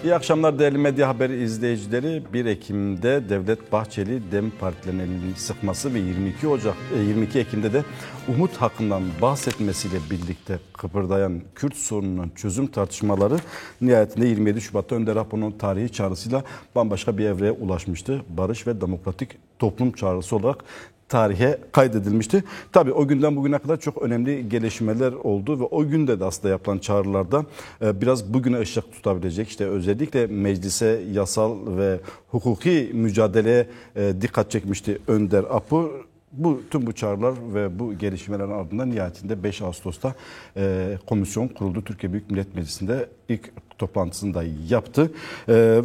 İyi akşamlar değerli Medya Haberi izleyicileri. 1 Ekim'de Devlet Bahçeli DEM partilerinin elini sıkması ve 22 Ekim'de de umut hakkından bahsetmesiyle birlikte kıpırdayan Kürt sorununun çözüm tartışmaları nihayetinde 27 Şubat'ta Önder Apo'nun tarihi çağrısıyla bambaşka bir evreye ulaşmıştı. Barış ve demokratik toplum çağrısı olarak tarihe kaydedilmişti. Tabii o günden bugüne kadar çok önemli gelişmeler oldu ve o günde de aslında yapılan çağrılarda biraz bugüne ışık tutabilecek, işte özellikle meclise yasal ve hukuki mücadeleye dikkat çekmişti Önder Apo. Tüm bu çağrılar ve bu gelişmelerin ardından nihayetinde 5 Ağustos'ta komisyon kuruldu. Türkiye Büyük Millet Meclisi'nde ilk toplantısını da yaptı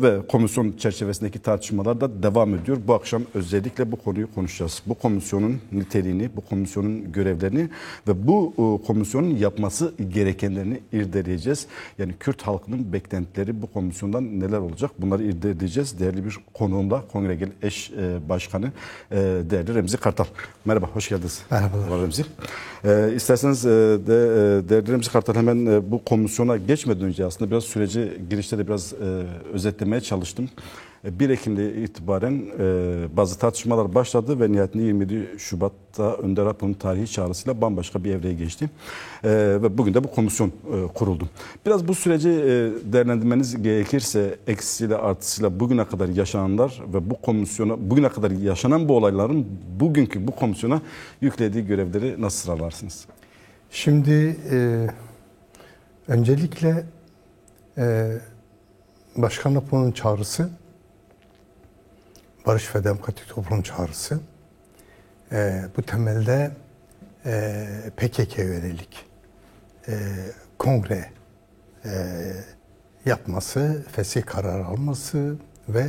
ve komisyon çerçevesindeki tartışmalar da devam ediyor. Bu akşam özellikle bu konuyu konuşacağız. Bu komisyonun niteliğini, bu komisyonun görevlerini ve bu komisyonun yapması gerekenlerini irdeleyeceğiz. Yani Kürt halkının beklentileri bu komisyondan neler olacak? Bunları irdeleyeceğiz. Değerli bir konuğumla Kongregel eş başkanı değerli Remzi Kartal. Merhaba, hoş geldiniz. Merhabalar. Remzi. İsterseniz de değerli Remzi Kartal hemen bu komisyona geçmeden önce aslında biraz süreci girişte de biraz özetlemeye çalıştım. 1 Ekim'de itibaren bazı tartışmalar başladı ve nihayetinde 27 Şubat'ta Önder Apo'nun tarihi çağrısıyla bambaşka bir evreye geçti. Ve bugün de bu komisyon kuruldu. Biraz bu süreci değerlendirmeniz gerekirse eksisiyle artısıyla bugüne kadar yaşananlar ve bu komisyona bugüne kadar yaşanan bu olayların bugünkü bu komisyona yüklediği görevleri nasıl sıralarsınız? Şimdi öncelikle Başkan Apo'nun çağrısı, Barış ve Demokratik Toplum çağrısı bu temelde PKK'ya yönelik kongre yapması, fesih kararı alması ve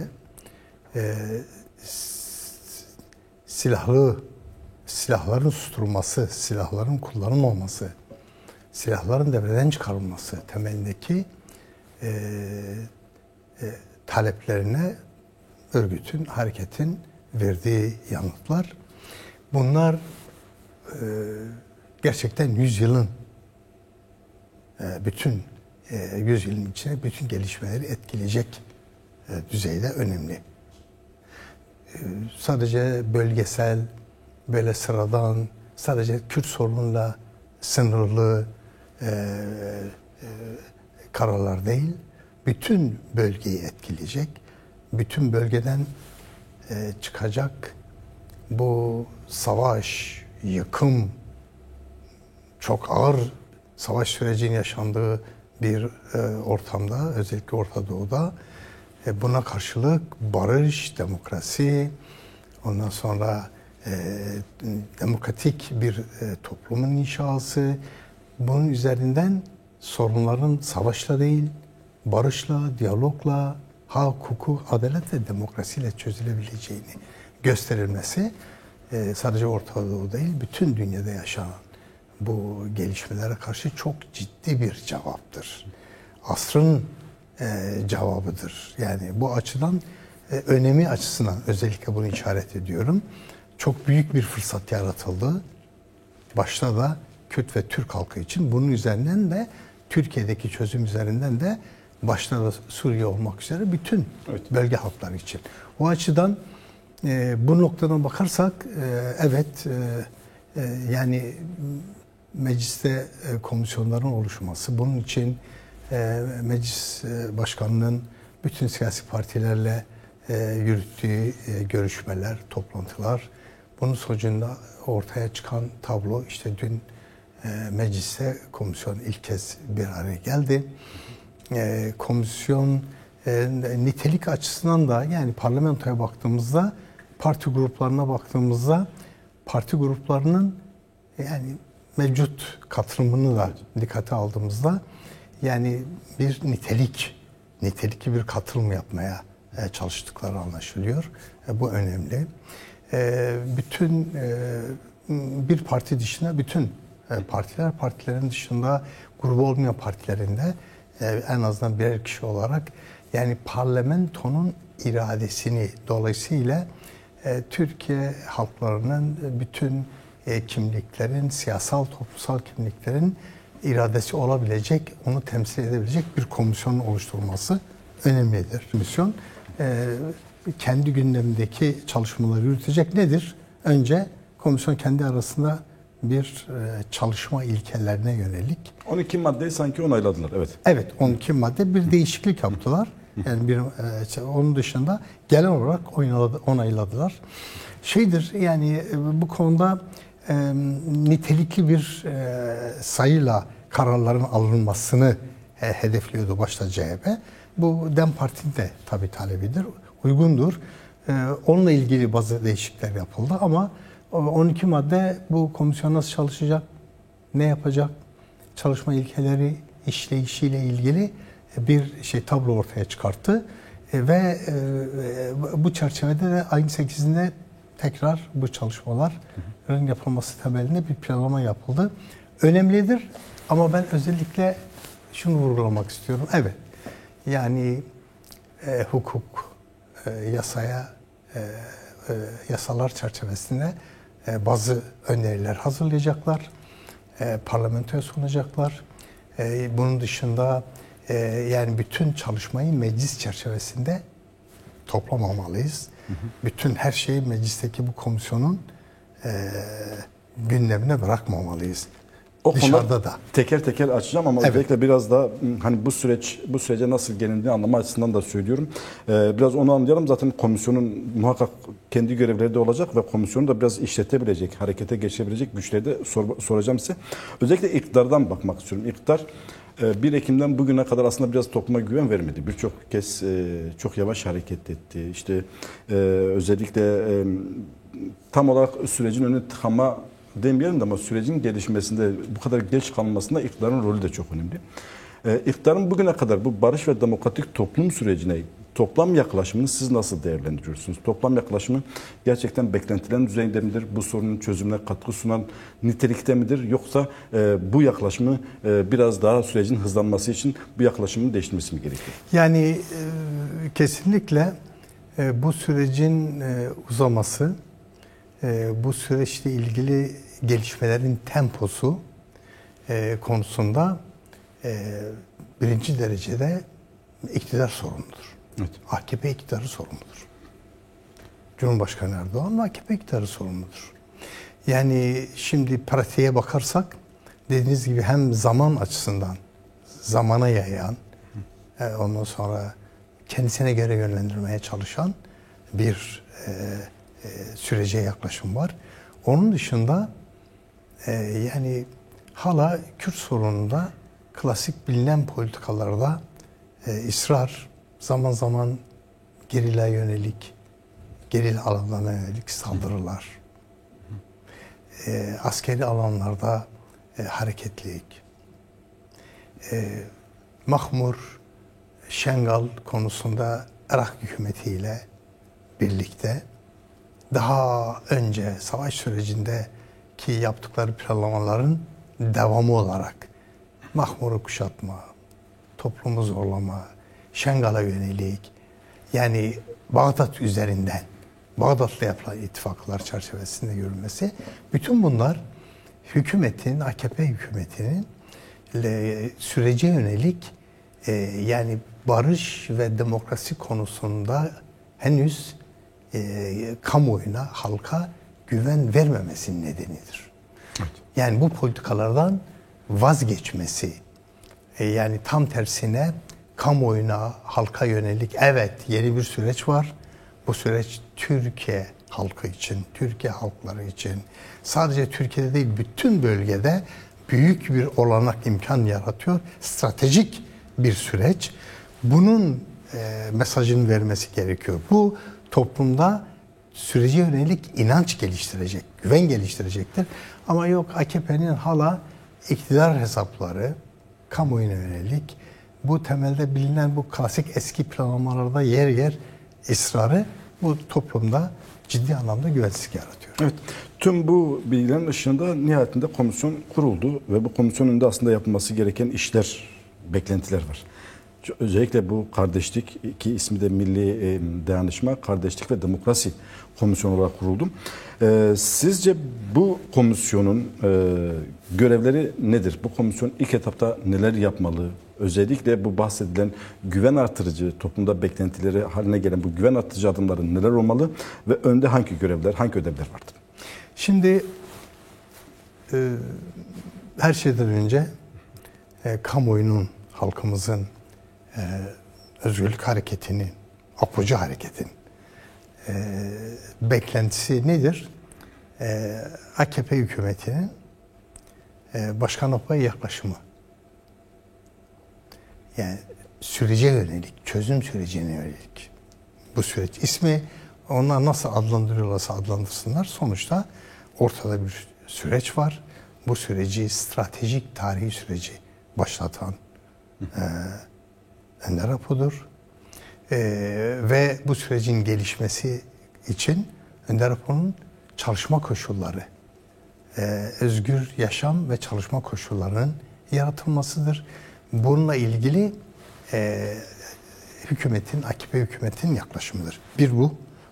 silahların susturulması, silahların kullanılmaması, silahların devreden çıkarılması temelindeki taleplerine örgütün, hareketin verdiği yanıtlar. Bunlar gerçekten yüzyılın bütün yüzyılın içine bütün gelişmeleri etkileyecek düzeyde önemli. Sadece bölgesel, böyle sıradan, sadece Kürt sorunuyla sınırlı kararlar değil, bütün bölgeyi etkileyecek, bütün bölgeden çıkacak bu savaş, yıkım, çok ağır savaş sürecinin yaşandığı bir ortamda, özellikle Orta Doğu'da buna karşılık barış, demokrasi, ondan sonra demokratik bir toplumun inşası, bunun üzerinden sorunların savaşla değil, barışla, diyalogla, hak, hukuk, adalet ve demokrasiyle çözülebileceğini gösterilmesi sadece Orta Doğu değil, bütün dünyada yaşanan bu gelişmelere karşı çok ciddi bir cevaptır. Asrın cevabıdır. Yani bu açıdan önemi açısından özellikle bunu işaret ediyorum. Çok büyük bir fırsat yaratıldı. Başta da Kürt ve Türk halkı için, bunun üzerinden de Türkiye'deki çözüm üzerinden de başta da Suriye olmak üzere bütün bölge halkları için. O açıdan bu noktadan bakarsak evet yani mecliste komisyonların oluşması, bunun için meclis başkanının bütün siyasi partilerle yürüttüğü görüşmeler, toplantılar, bunun sonucunda ortaya çıkan tablo, işte dün mecliste komisyon ilk kez bir araya geldi. Komisyon nitelik açısından da, yani parlamentoya baktığımızda, parti gruplarına baktığımızda, parti gruplarının yani mevcut katılımını da dikkate aldığımızda yani bir nitelikli bir katılım yapmaya çalıştıkları anlaşılıyor. Bu önemli. Bütün bir parti dışında bütün partilerin dışında grubu olmayan partilerinde en azından birer kişi olarak yani parlamentonun iradesini, dolayısıyla Türkiye halklarının bütün kimliklerin, siyasal, toplumsal kimliklerin iradesi olabilecek, onu temsil edebilecek bir komisyonun oluşturulması önemlidir. Komisyon kendi gündemindeki çalışmaları yürütecek. Nedir? Önce komisyon kendi arasında bir çalışma ilkelerine yönelik. 12 maddeyi sanki onayladılar. Evet. Evet, 12 madde bir değişiklik yaptılar. Yani onun dışında genel olarak onayladılar. Yani bu konuda nitelikli bir sayıyla kararların alınmasını hedefliyordu başta CHP. Bu DEM Parti'nin de tabii talebidir, uygundur. Onunla ilgili bazı değişiklikler yapıldı ama 12 madde bu komisyon nasıl çalışacak, ne yapacak, çalışma ilkeleri, işleyişiyle ilgili bir tablo ortaya çıkarttı. Ve bu çerçevede de ayın 8'inde tekrar bu çalışmaların yapılması temelinde bir planlama yapıldı. Önemlidir ama ben özellikle şunu vurgulamak istiyorum. Evet, yani hukuk, yasalar çerçevesinde bazı öneriler hazırlayacaklar, parlamentoya sunacaklar. Bunun dışında yani bütün çalışmayı meclis çerçevesinde toplamamalıyız. Bütün her şeyi meclisteki bu komisyonun gündemine bırakmamalıyız. O dışarıda da. Teker teker açacağım ama özellikle biraz da hani bu sürece nasıl gelindiğini anlama açısından da söylüyorum. Biraz onu anlayalım. Zaten komisyonun muhakkak kendi görevleri de olacak ve komisyonu da biraz işletebilecek, harekete geçebilecek güçleri de soracağım size. Özellikle iktidardan bakmak istiyorum. İktidar 1 Ekim'den bugüne kadar aslında biraz topluma güven vermedi. Birçok kez çok yavaş hareket etti. İşte özellikle tam olarak sürecin önüne tıkama demeyelim de ama sürecin gelişmesinde bu kadar geç kalmasında iktidarın rolü de çok önemli. İktidarın bugüne kadar bu barış ve demokratik toplum sürecine toplam yaklaşımını siz nasıl değerlendiriyorsunuz? Toplam yaklaşımı gerçekten beklentilerin düzeyinde midir? Bu sorunun çözümüne katkı sunan nitelikte midir? Yoksa bu yaklaşımı biraz daha sürecin hızlanması için bu yaklaşımın değiştirmesi mi gerekiyor? Yani kesinlikle bu sürecin uzaması, bu süreçle ilgili gelişmelerin temposu konusunda birinci derecede iktidar sorumludur. Evet. AKP iktidarı sorumludur. Cumhurbaşkanı Erdoğan ve AKP iktidarı sorumludur. Yani şimdi pratiğe bakarsak dediğiniz gibi hem zaman açısından zamana yayan, ondan sonra kendisine göre yönlendirmeye çalışan bir sürece yaklaşım var. Onun dışında yani hala Kürt sorununda klasik bilinen politikalarda ısrar, zaman zaman gerilla alanlarına yönelik saldırılar, askeri alanlarda hareketlilik, Mahmur, Şengal konusunda Irak hükümetiyle birlikte daha önce savaş sürecindeki yaptıkları planlamaların devamı olarak Mahmur'u kuşatma, toplumu zorlama, Şengal'a yönelik, yani Bağdat üzerinden, Bağdat'la yapılan ittifaklar çerçevesinde görülmesi, bütün bunlar hükümetin, AKP hükümetinin sürece yönelik yani barış ve demokrasi konusunda henüz kamuoyuna, halka güven vermemesinin nedenidir. Evet. Yani bu politikalardan vazgeçmesi, yani tam tersine kamuoyuna, halka yönelik evet yeni bir süreç var. Bu süreç Türkiye halkı için, Türkiye halkları için, sadece Türkiye'de değil bütün bölgede büyük bir olanak, imkan yaratıyor. Stratejik bir süreç. Bunun mesajını vermesi gerekiyor. Bu toplumda sürece yönelik inanç geliştirecek, güven geliştirecektir. Ama yok, AKP'nin hala iktidar hesapları, kamuoyuna yönelik, bu temelde bilinen bu klasik eski planlamalarda yer yer ısrarı bu toplumda ciddi anlamda güvensizlik yaratıyor. Evet. Tüm bu bilgilerin ışığında nihayetinde komisyon kuruldu ve bu komisyonun da aslında yapılması gereken işler, beklentiler var. Özellikle bu kardeşlik, ki ismi de Milli Dayanışma, Kardeşlik ve Demokrasi Komisyonu olarak kuruldu. Sizce bu komisyonun görevleri nedir? Bu komisyon ilk etapta neler yapmalı? Özellikle bu bahsedilen güven artırıcı, toplumda beklentileri haline gelen bu güven artırıcı adımların neler olmalı ve önde hangi görevler, hangi ödevler vardır? Şimdi her şeyden önce kamuoyunun, halkımızın özgürlük hareketinin, Apocu hareketin beklentisi nedir? AKP hükümetinin Başkan Apo'ya yaklaşımı. Yani sürece yönelik, çözüm sürecine yönelik. Bu süreç ismi onlar nasıl adlandırıyorlarsa adlandırsınlar. Sonuçta ortada bir süreç var. Bu süreci stratejik tarihi süreci başlatan Önder Apo'dur. Ve bu sürecin gelişmesi için Önder Apo'nun çalışma koşulları, özgür yaşam ve çalışma koşullarının yaratılmasıdır. Bununla ilgili AKP hükümetinin yaklaşımıdır.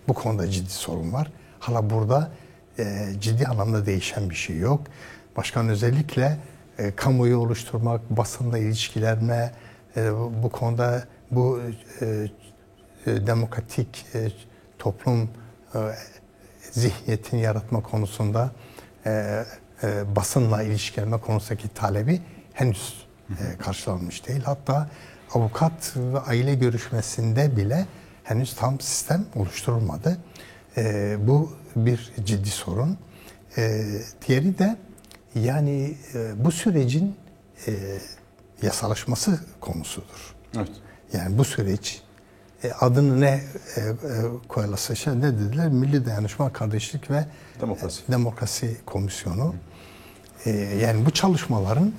Bu konuda ciddi sorun var. Hala burada ciddi anlamda değişen bir şey yok. Başkan özellikle kamuoyu oluşturmak, basınla ilişkilenme, bu konuda bu demokratik toplum zihniyetini yaratma konusunda basınla ilişkilenme konusundaki talebi henüz karşılanmış değil. Hatta avukat ve aile görüşmesinde bile henüz tam sistem oluşturulmadı. Bu bir ciddi sorun. Diğeri de yani bu sürecin yasalaşması konusudur. Evet. Yani bu süreç adını ne koyarlarsa ne dediler? Milli Dayanışma, Kardeşlik ve Demokrasi Komisyonu. Yani bu çalışmaların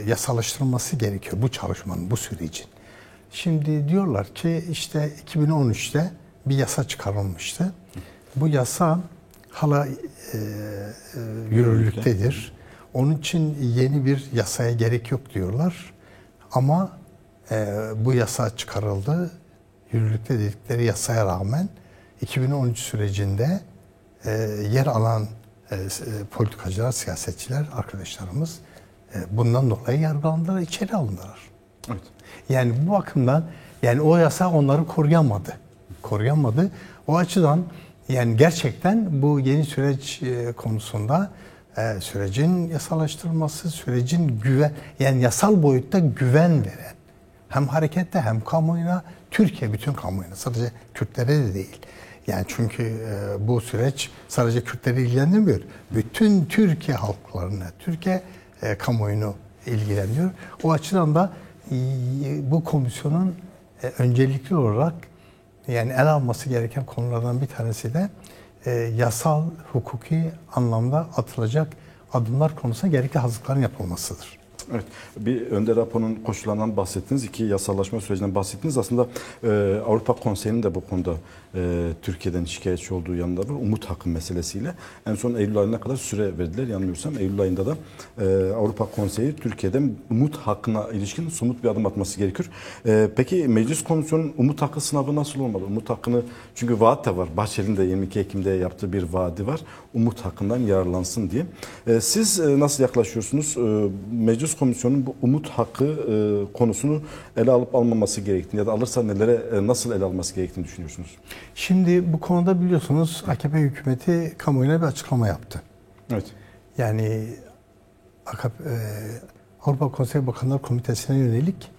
yasalaştırılması gerekiyor. Bu çalışmanın, bu sürecin. Şimdi diyorlar ki işte 2013'te bir yasa çıkarılmıştı. Bu yasa hala yürürlüktedir. Onun için yeni bir yasaya gerek yok diyorlar. Ama bu yasa çıkarıldı. Yürürlükte dedikleri yasaya rağmen 2013 sürecinde yer alan politikacılar, siyasetçiler, arkadaşlarımız bundan dolayı yargılandılar, içeri alındılar. Evet. Yani bu bakımdan yani o yasa onları koruyamadı. O açıdan yani gerçekten bu yeni süreç konusunda sürecin yasalaştırılması, sürecin yani yasal boyutta güven veren hem harekette hem kamuoyuna, Türkiye bütün kamuoyuna, sadece Kürtlere de değil. Yani çünkü bu süreç sadece Kürtleri ilgilendirmiyor. Bütün Türkiye halklarını, Türkiye kamuoyunu ilgilendiriyor. O açıdan da bu komisyonun öncelikli olarak yani el alması gereken konulardan bir tanesi de yasal, hukuki anlamda atılacak adımlar konusunda gerekli hazırlıkların yapılmasıdır. Evet, bir Önder Apo'nun koşullarından bahsettiniz, iki yasallaşma sürecinden bahsettiniz. Aslında Avrupa Konseyi'nin de bu konuda Türkiye'den şikayetçi olduğu yanında var. Umut hakkı meselesiyle. En son Eylül ayına kadar süre verdiler. Yanılmıyorsam Eylül ayında da Avrupa Konseyi Türkiye'den umut hakkına ilişkin somut bir adım atması gerekiyor. Peki Meclis Komisyonu'nun umut hakkı sınavı nasıl olmalı? Umut hakkını, çünkü vaat de var. Bahçeli'nin de 22 Ekim'de yaptığı bir vaadi var. Umut hakkından yararlansın diye. Siz nasıl yaklaşıyorsunuz? Meclis Komisyonu'nun bu umut hakkı konusunu ele alıp almaması gerektiğini ya da alırsa nasıl ele alması gerektiğini düşünüyorsunuz? Şimdi bu konuda biliyorsunuz AKP hükümeti kamuoyuna bir açıklama yaptı. Evet. Yani Avrupa Konseyi Bakanlar Komitesi'ne yönelik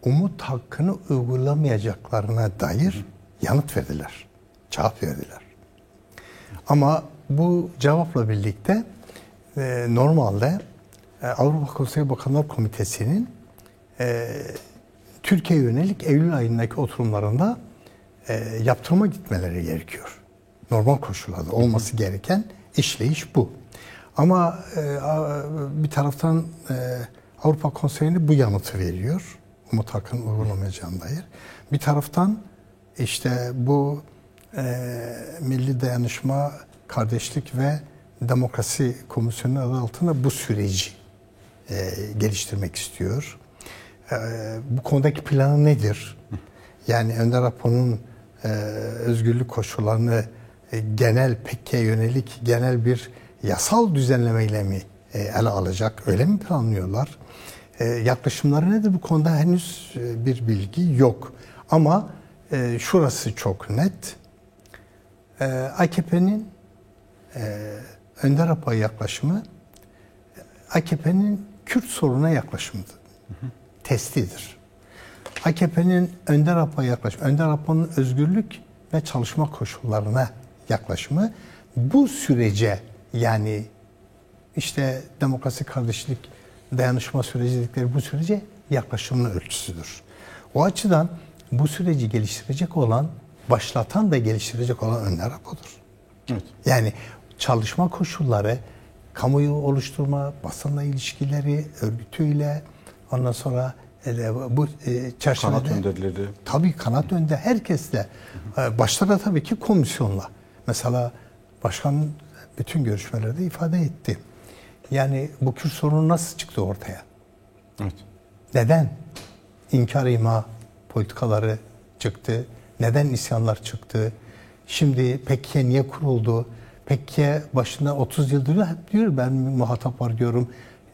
umut hakkını uygulamayacaklarına dair yanıt verdiler. Cevap verdiler. Ama bu cevapla birlikte normalde Avrupa Konseyi Bakanlar Komitesi'nin Türkiye'ye yönelik Eylül ayındaki oturumlarında yaptırıma gitmeleri gerekiyor. Normal koşullarda olması gereken işleyiş bu. Ama bir taraftan Avrupa Konseyi'ne bu yanıtı veriyor. Umut hakkının uygulamayacağına dair. Bir taraftan işte bu Milli Dayanışma, Kardeşlik ve Demokrasi Komisyonu adı altında bu süreci geliştirmek istiyor. Bu konudaki planı nedir? Yani Önder Apo'nun özgürlük koşullarını genel PKK'ye yönelik genel bir yasal düzenlemeyle mi ele alacak? Öyle mi planlıyorlar? Yaklaşımları nedir bu konuda henüz bir bilgi yok. Ama şurası çok net. AKP'nin Önder Apo'ya yaklaşımı AKP'nin Kürt sorununa yaklaşımıdır. Testidir. AKP'nin Önder Apo'ya yaklaşımı, Önder Apo'nun özgürlük ve çalışma koşullarına yaklaşımı bu sürece, yani işte demokrasi, kardeşlik, dayanışma süreci dedikleri bu sürece yaklaşımının ölçüsüdür. O açıdan bu süreci geliştirecek olan, başlatan da geliştirecek olan Önder Apo'dur. Evet. Yani çalışma koşulları, kamuoyu oluşturma, basınla ilişkileri, örgütüyle, ondan sonra bu çerçevede... Kanat önderleri. Tabii kanat önder, herkesle. Başta da tabii ki komisyonla. Mesela başkan bütün görüşmelerde ifade etti. Yani bu Kürt sorunu nasıl çıktı ortaya? Evet. Neden inkar ima politikaları çıktı? Neden isyanlar çıktı? Şimdi PKK niye kuruldu? PKK başında 30 yıldır hep diyor ben muhatap arıyorum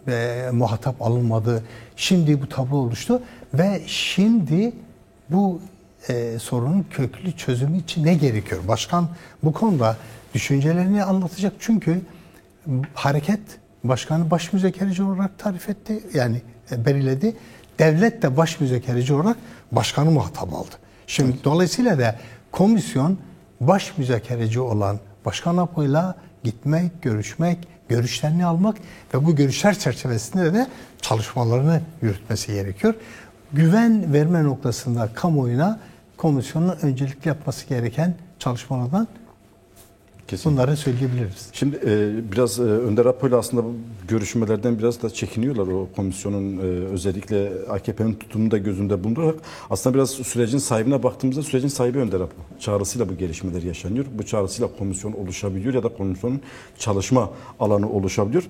ve muhatap alınmadı. Şimdi bu tablo oluştu ve şimdi bu sorunun köklü çözümü için ne gerekiyor? Başkan bu konuda düşüncelerini anlatacak çünkü hareket başkanı baş müzakereci olarak tarif etti, yani belirledi. Devlet de baş müzakereci olarak başkanı muhatap aldı. Şimdi evet. Dolayısıyla da komisyon baş müzakereci olan Başkan Apo'yla gitmek, görüşmek, görüşlerini almak ve bu görüşler çerçevesinde de çalışmalarını yürütmesi gerekiyor. Güven verme noktasında kamuoyuna komisyonun öncelikli yapması gereken çalışmalardan kesinlikle bunları söyleyebiliriz. Şimdi biraz Önder Apo ile aslında bu görüşmelerden biraz da çekiniyorlar o komisyonun, özellikle AKP'nin tutumunu da gözünde bulundurarak. Aslında biraz sürecin sahibine baktığımızda sürecin sahibi Önder Apo. Çağrısıyla bu gelişmeler yaşanıyor. Bu çağrısıyla komisyon oluşabiliyor ya da komisyonun çalışma alanı oluşabiliyor.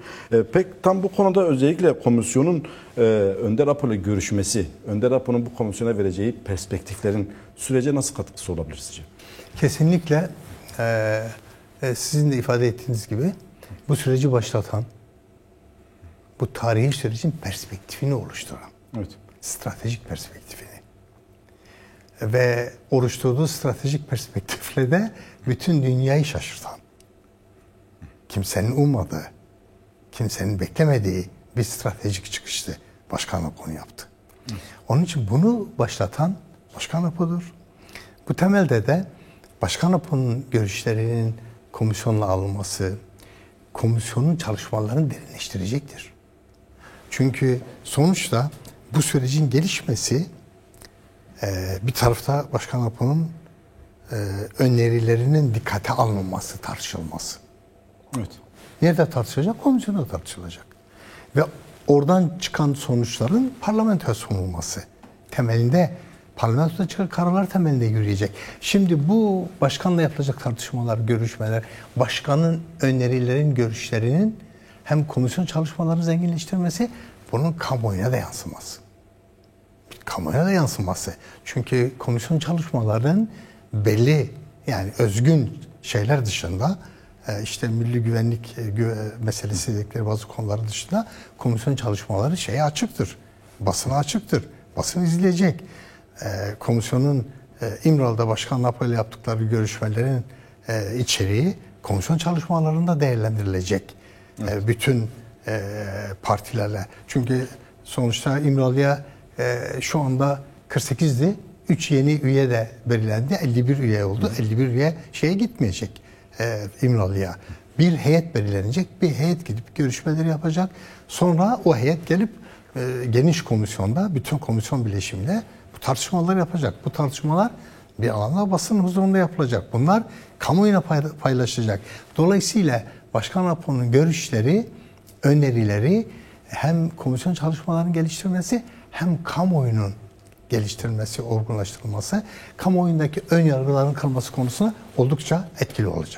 Pek tam bu konuda özellikle komisyonun Önder Apo ile görüşmesi, Önder Apo'nun bu komisyona vereceği perspektiflerin sürece nasıl katkısı olabilir sizce? Kesinlikle sizin de ifade ettiğiniz gibi bu süreci başlatan, bu tarihi sürecin perspektifini oluşturan, evet, stratejik perspektifini ve oluşturduğu stratejik perspektifle de bütün dünyayı şaşırtan, kimsenin ummadığı, kimsenin beklemediği bir stratejik çıkıştı. Başkan Apo yaptı. Evet. Onun için bunu başlatan Başkan Apo'dur. Bu temelde de Başkan Apo'nun görüşlerinin komisyonla alınması, komisyonun çalışmalarını derinleştirecektir. Çünkü sonuçta bu sürecin gelişmesi bir tarafta Başkan Apo'nun önerilerinin dikkate alınması, tartışılması. Evet. Nerede tartışılacak? Komisyonda tartışılacak. Ve oradan çıkan sonuçların parlamentoya sunulması temelinde, parlamentoda çıkan kararlar temelinde yürüyecek. Şimdi bu başkanla yapılacak tartışmalar, görüşmeler, başkanın önerilerin, görüşlerinin hem komisyon çalışmalarını zenginleştirmesi, bunun kamuoyuna da yansıması. Kamuoyuna da yansıması. Çünkü komisyon çalışmalarının belli, yani özgün şeyler dışında, işte milli güvenlik meselesi dedikleri bazı konular dışında komisyon çalışmaları şeye açıktır. Basına açıktır. Basın izleyecek. Komisyonun İmralı'da Başkan Apo ile yaptıkları görüşmelerin içeriği komisyon çalışmalarında değerlendirilecek. Evet. Bütün partilerle. Çünkü sonuçta İmralı'ya şu anda 48'di. 3 yeni üye de belirlendi. 51 üye oldu. Evet. 51 üye şeye gitmeyecek İmralı'ya. Bir heyet belirlenecek. Bir heyet gidip görüşmeleri yapacak. Sonra o heyet gelip geniş komisyonda, bütün komisyon bileşimle bu tartışmaları yapacak. Bu tartışmalar bir alanda basın huzurunda yapılacak. Bunlar kamuoyuna paylaşılacak. Dolayısıyla Başkan Apo'nun görüşleri, önerileri hem komisyon çalışmalarının geliştirmesi hem kamuoyunun geliştirilmesi, olgunlaştırılması, kamuoyundaki ön yargıların kırılması konusunda oldukça etkili olacak.